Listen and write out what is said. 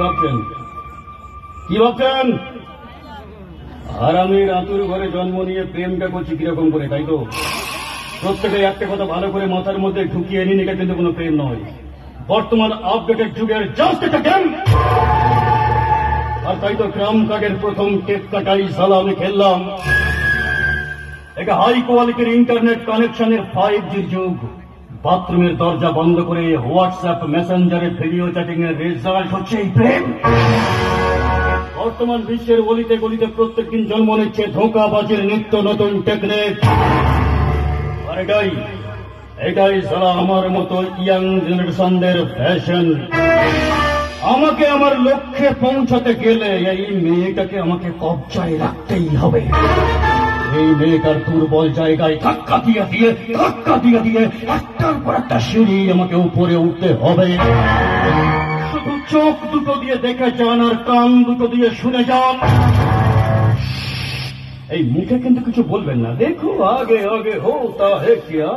ভাবছেন? কি ভাবছেন? আর আমি রাতুর ঘরে জন্ম নিয়ে প্রেমটা করছি কিরকম করে, তাই তো? প্রত্যেকে একটা কথা ভালো করে মাথার মধ্যে ঢুকিয়ে নিন, এটা কিন্তু কোনো প্রেম নয়। বর্তমান আপডেটেড যুগের জাস্ট একটা গেম। আর তাই তো ক্রাম কার্ডের প্রথম টেপ কাটাই সালা আমি খেললাম। একটা হাই কোয়ালিটির ইন্টারনেট কানেকশনের 5G যুগ। বাথরুমের দরজা বন্ধ করে হোয়াটসঅ্যাপ মেসেঞ্জারে ভিডিও চ্যাটিং এর রেজাল্ট হচ্ছে এই প্রেম। বর্তমান বিশ্বের গলিতে গলিতে প্রত্যেকদিন জন্ম নিচ্ছে ধোঁকাবাজির নিত্য নতুন টেকনিক। আর এটাই সারা আমার মতো ইয়াং জেনারেশনদের ফ্যাশন। আমাকে আমার লক্ষ্যে পৌঁছাতে গেলে এই মেয়েটাকে আমাকে কবজায় রাখতেই হবে। এই মেয়েটার দুর্বল জায়গায় ধাক্কা দিয়ে একটার পর একটা সিঁড়ি আমাকে উপরে উঠতে হবে। শুধু চোখ দুটো দিয়ে দেখে যান আর কান দুটো দিয়ে শুনে যান। এই মুখে কিন্তু কিছু বলবেন না। দেখো আগে আগে হোতা হে কিয়া।